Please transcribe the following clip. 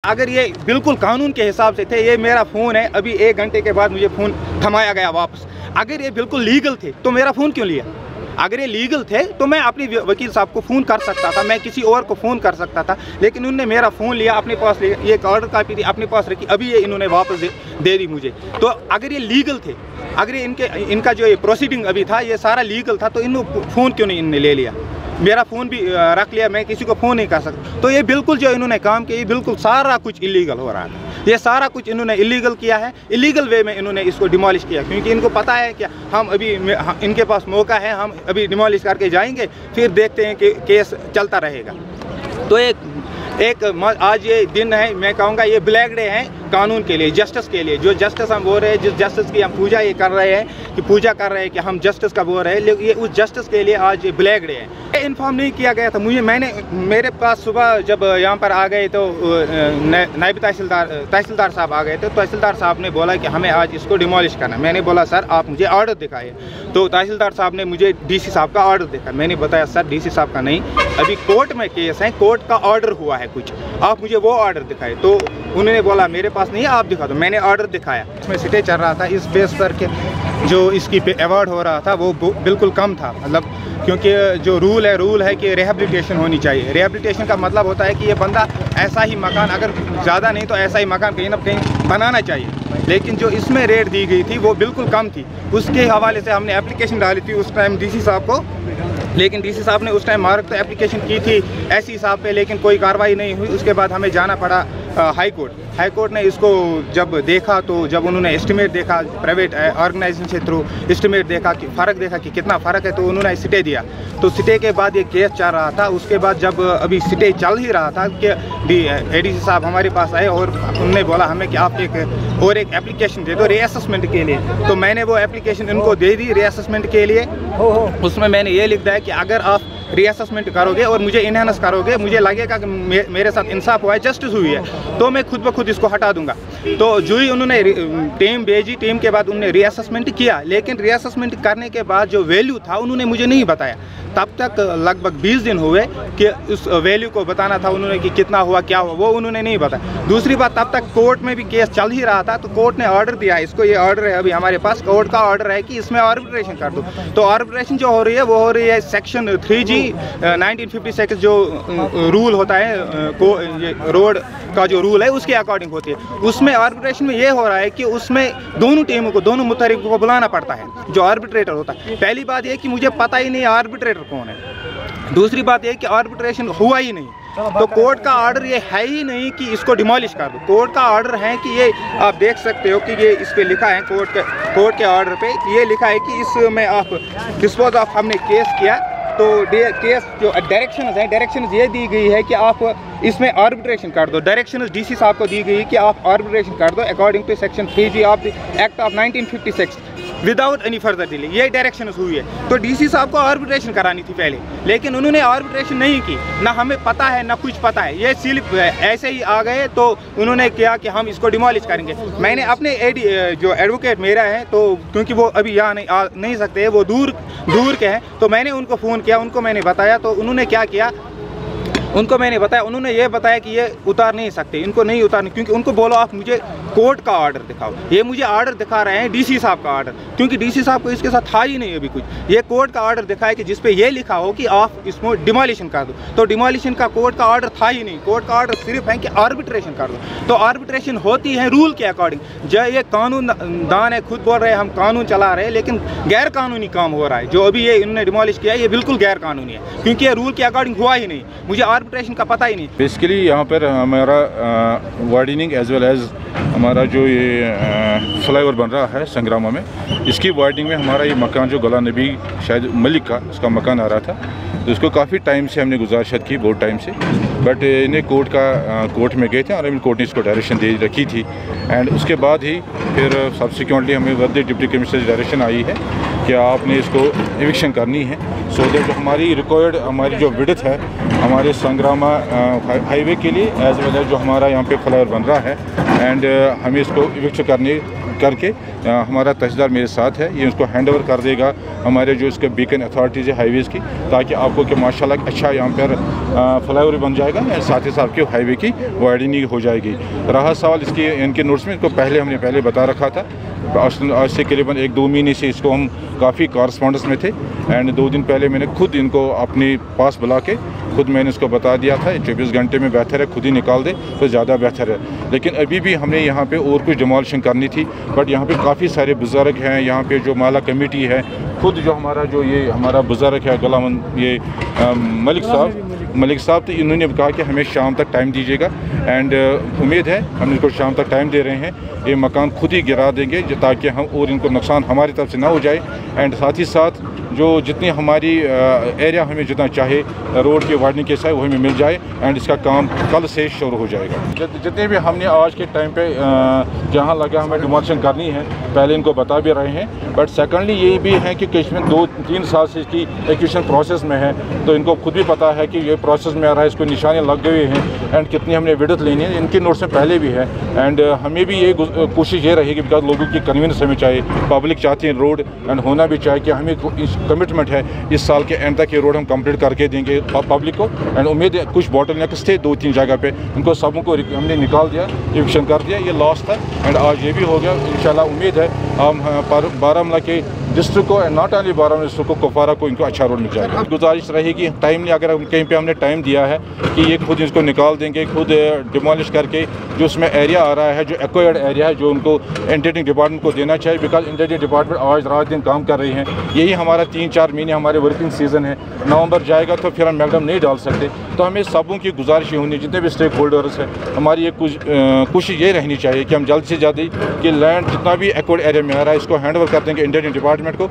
अगर ये बिल्कुल कानून के हिसाब से थे, ये मेरा फ़ोन है, अभी 1 घंटे के बाद मुझे फ़ोन थमाया गया वापस। अगर ये बिल्कुल लीगल थे तो मेरा फ़ोन क्यों लिया? अगर ये लीगल थे तो मैं अपने वकील साहब को फ़ोन कर सकता था, मैं किसी और को फ़ोन कर सकता था, लेकिन उन्होंने मेरा फ़ोन लिया, अपने पास लिया, ये एक ऑर्डर कापी थी अपने पास रखी, अभी ये इन्होंने वापस दे दी मुझे। तो अगर ये लीगल थे, अगर ये इनका जो ये प्रोसीडिंग अभी था ये सारा लीगल था, तो इन्होंने फ़ोन क्यों नहीं इन्होंने ले लिया? मेरा फ़ोन भी रख लिया, मैं किसी को फ़ोन नहीं कर सकता। तो ये बिल्कुल जो इन्होंने काम किया, ये बिल्कुल सारा कुछ इलीगल हो रहा था। ये सारा कुछ इन्होंने इलीगल किया है, इलीगल वे में इन्होंने इसको डिमोलिश किया, क्योंकि इनको पता है कि हम अभी इनके पास मौका है, हम अभी डिमोलिश करके जाएंगे, फिर देखते हैं कि केस चलता रहेगा। तो एक आज ये दिन है, मैं कहूँगा ये ब्लैक डे है कानून के लिए, जस्टिस के लिए। जो जस्टिस हम बोल रहे हैं, जिस जस्टिस की हम पूजा ये कर रहे हैं कि पूजा कर रहे हैं कि हम जस्टिस का बोल रहे हैं, लेकिन ये उस जस्टिस के लिए आज ये ब्लैक डे है। इन्फॉर्म नहीं किया गया था मेरे पास सुबह जब यहाँ पर आ गए तो नायब तहसीलदार साहब आ गए थे। तहसीलदार साहब ने बोला कि हमें आज इसको डिमोलिश करना है। मैंने बोला सर आप मुझे ऑर्डर दिखाइए। तो तहसीलदार साहब ने मुझे डीसी साहब का ऑर्डर दिखाया। मैंने बताया सर डीसी साहब का नहीं, अभी कोर्ट में केस है, कोर्ट का ऑर्डर हुआ है कुछ, आप मुझे वो ऑर्डर दिखाए। तो उन्होंने बोला मेरे पास नहीं है, आप दिखा दो। मैंने ऑर्डर दिखाया, इसमें सिटे चल रहा था, इस बेस पर के जो इसकी अवार्ड हो रहा था वो बिल्कुल कम था, मतलब क्योंकि जो रूल है कि रिहेबिलिटेशन होनी चाहिए। रिहेबिलिटेशन का मतलब होता है कि ये बंदा ऐसा ही मकान, अगर ज़्यादा नहीं तो ऐसा ही मकान कहीं ना कहीं बनाना चाहिए, लेकिन जो इसमें रेट दी गई थी वो बिल्कुल कम थी। उसके हवाले से हमने एप्लीकेशन डाली थी उस टाइम डीसी साहब को, लेकिन डीसी साहब ने उस टाइम मार्क तो एप्लीकेशन की थी ऐसी हिसाब पे, लेकिन कोई कार्रवाई नहीं हुई। उसके बाद हमें जाना पड़ा हाई कोर्ट ने इसको जब देखा, तो जब उन्होंने एस्टिमेट देखा प्राइवेट ऑर्गेनाइजेशन से थ्रू एस्टिमेट देखा कि फ़र्क देखा कि कितना फ़र्क है, तो उन्होंने सिटे दिया। तो सिटे के बाद ये केस चल रहा था। उसके बाद जब अभी सिटे चल ही रहा था कि एडीसी साहब हमारे पास आए और उन्होंने बोला हमें कि आप एक एप्लीकेशन दे दो रीअसेसमेंट के लिए। तो मैंने वो एप्लीकेशन इनको दे दी रीअसेसमेंट के लिए। उसमें मैंने ये लिख दिया कि अगर आप रीअसेसमेंट करोगे और मुझे इनहेंस करोगे, मुझे लगेगा कि मेरे साथ इंसाफ हुआ है, जस्टिस हुई है, तो मैं खुद ब खुद इसको हटा दूंगा। तो जो ही उन्होंने टीम भेजी, टीम के बाद उन्होंने रीअसेसमेंट किया, लेकिन रीअसेसमेंट करने के बाद जो वैल्यू था उन्होंने मुझे नहीं बताया। तब तक लगभग 20 दिन हुए कि उस वैल्यू को बताना था उन्होंने कि कितना हुआ क्या हुआ, वो उन्होंने नहीं बताया। दूसरी बात, तब तक कोर्ट में भी केस चल ही रहा था, तो कोर्ट ने ऑर्डर दिया, इसको ये ऑर्डर है अभी हमारे पास, कोर्ट का ऑर्डर है कि इसमें आर्बिट्रेशन कर दो। तो आर्बिट्रेशन जो हो रही है वो हो रही है सेक्शन 3G 1956 जो रूल होता है रोड का जो रूल है उसके अकॉर्डिंग होती है। उसमें आर्बिट्रेशन में ये हो रहा है कि उसमें दोनों टीमों को, दोनों मुतरिफ को बुलाना पड़ता है, जो आर्बिट्रेटर होता है। पहली बात ये कि मुझे पता ही नहीं आर्बिट्रेटर कौन है। दूसरी बात ये कि आर्बिट्रेशन हुआ ही नहीं, तो कोर्ट का ऑर्डर ये है ही नहीं कि इसको डिमोलिश कर दो। कोर्ट का ऑर्डर है कि ये आप देख सकते हो कि ये इस पे लिखा है, कोर्ट के ऑर्डर पे ये लिखा है कि इसमें आप डिस्पोज ऑफ हमने केस किया, तो केस जो डायरेक्शन ये दी गई है कि आप इसमें आर्बिट्रेशन कर दो। डायरेक्शन डीसी साहब को दी गई कि आप आर्बिट्रेशन कर दो according to section 3G of the act of 1956 without any further delay. ये डायरेक्शन हुई है। तो डीसी साहब को आर्बिट्रेशन करानी थी पहले, लेकिन उन्होंने आर्बिट्रेशन नहीं की, ना हमें पता है ना कुछ पता है, ये सिर्फ ऐसे ही आ गए। तो उन्होंने किया कि हम इसको डिमोलिश करेंगे। मैंने अपने जो एडवोकेट मेरा है, तो क्योंकि वो अभी यहाँ नहीं सकते, वो दूर के हैं, तो मैंने उनको फ़ोन किया, उनको मैंने बताया, तो उन्होंने क्या किया, उनको मैंने बताया, उन्होंने ये बताया कि ये उतार नहीं सकते, इनको नहीं उतारने, क्योंकि उनको बोलो आप मुझे कोर्ट का ऑर्डर दिखाओ। ये मुझे ऑर्डर दिखा रहे हैं डीसी साहब का ऑर्डर, क्योंकि डीसी साहब को इसके साथ था ही नहीं अभी कुछ। ये कोर्ट का ऑर्डर दिखाया कि जिसपे ये लिखा हो कि आप इसको डिमोलिशन कर दो, तो डिमोलिशन का कोर्ट का ऑर्डर था ही नहीं। कोर्ट का ऑर्डर सिर्फ है कि आर्बिट्रेशन कर दो। तो आर्बिट्रेशन होती है रूल के अकॉर्डिंग। जो ये कानून दान है, खुद बोल रहे हैं हम कानून चला रहे हैं, लेकिन गैर कानूनी काम हो रहा है। जो अभी ये इन्होंने डिमोलिश किया है ये बिल्कुल गैर कानूनी है, क्योंकि ये रूल के अकॉर्डिंग हुआ ही नहीं। मुझे आर्बिट्रेशन का पता ही नहीं। बेसिकली यहाँ पर हमारा वार्डनिंग एज वेल एज हमारा जो ये फ्लाईओवर बन रहा है संग्रामा में, इसकी वार्डनिंग में हमारा ये मकान जो गुलाम नबी शायद मलिक का उसका मकान आ रहा था, तो उसको काफ़ी टाइम से हमने गुजारिशत की, बहुत टाइम से, बट इन्हें कोर्ट में गए थे और कोर्ट ने इसको डायरेक्शन दे रखी थी। एंड उसके बाद ही फिर सब्सिक्वेंटली हमें वर्दी डिप्टी कमिश्नर से डायरेक्शन आई है कि आपने इसको इविक्शन करनी है, सो दैट जो हमारी रिक्वायर्ड हमारी जो विड्थ है हमारे संग्रामा हाईवे के लिए एज वेल एज जो हमारा यहाँ पे फ्लाईओवर बन रहा है, एंड हमें इसको इविक्ट करने करके हमारा तहसीलदार मेरे साथ है, ये उसको हैंड ओवर कर देगा हमारे जो इसके बीकन अथॉरिटीज़ है हाईवेज़ की, ताकि आपको कि माशाल्लाह अच्छा यहाँ पर फ्लाईओवर बन जाएगा और साथ ही साथ की हाईवे की वाइडनिंग हो जाएगी। रहा सवाल इसकी इनके नोट्स में, इसको हमने पहले बता रखा था। आज से करीबन 1-2 महीने से इसको हम काफ़ी कॉरस्पॉन्डेंस में थे एंड 2 दिन पहले मैंने खुद इनको अपने पास बुला के खुद मैंने इसको बता दिया था 24 घंटे में बेहतर है खुद ही निकाल दे तो ज़्यादा बेहतर है। लेकिन अभी भी हमने यहाँ पे और कुछ डिमोलिशन करनी थी, बट यहाँ पे काफ़ी सारे बुज़ुर्ग हैं, यहाँ पे जो माला कमेटी है, खुद जो हमारा बुज़ुर्ग है गुलाम ये मलिक साहब, तो इन्होंने कहा कि हमें शाम तक टाइम दीजिएगा एंड उम्मीद है हम इनको शाम तक टाइम दे रहे हैं, ये मकान खुद ही गिरा देंगे ताकि हम और इनको नुकसान हमारी तरफ से ना हो जाए एंड साथ ही साथ जो जितनी हमारी एरिया हमें जितना चाहे रोड की वाइडनिंग के साथ वो हमें मिल जाए एंड इसका काम कल से शुरू हो जाएगा। जितने भी हमने आज के टाइम पे जहाँ लगा हमें डिमोलिशन करनी है पहले इनको बता भी रहे हैं, बट सेकेंडली ये भी है कि कश्मीर 2-3 साल से इसकी एक्विजिशन प्रोसेस में है, तो इनको खुद भी पता है कि ये प्रोसेस में आ रहा है, इसको निशाने लग गए हैं एंड कितनी हमने विडत लेनी है, इनके नोट्स में पहले भी है एंड हमें भी ये कोशिश ये रहेगी बिकॉज लोगों की कन्वीनियंस हमें चाहिए, पब्लिक चाहती है रोड एंड होना भी चाहिए कि हमें कमिटमेंट है इस साल के एंड तक ये रोड हम कंप्लीट करके देंगे पब्लिक को एंड उम्मीद है कुछ बॉटल नेक्स थे 2-3 जगह पे उनको सबों को हमने निकाल दिया, एविक्शन कर दिया, ये लॉस था एंड आज ये भी हो गया। इंशाल्लाह उम्मीद है हम बारामूला के डिस्ट्रिक्ट को and not only Baramulla district को कुपवारा को इनको अच्छा रोड मिल जाएगा। गुजारिश रहेगी टाइम नहीं, अगर कहीं पे हमने टाइम दिया है कि ये खुद इसको निकाल देंगे, खुद डिमोलिश करके जो उसमें एरिया आ रहा है जो एक्वायर्ड एरिया है जो उनको इंजीनियरिंग डिपार्टमेंट को देना चाहिए, बिकॉज इंजीनियरिंग डिपार्टमेंट आज रात दिन काम कर रही हैं, यही हमारा 3-4 महीने हमारे वर्किंग सीज़न है, नवंबर जाएगा तो फिर हम मैगडम नहीं डाल सकते। तो हमें सबों की गुजारिश ये होनी, जितने भी स्टेक होल्डर्स हैं, हमारी ये कोशिश ये रहनी चाहिए कि हम जल्द से जल्द कि लैंड जितना भी एक्वायर्ड एरिया में आ रहा है इसको हैंड ओवर कर देंगे इंजीनियरिंग डिपार्टमेंट को।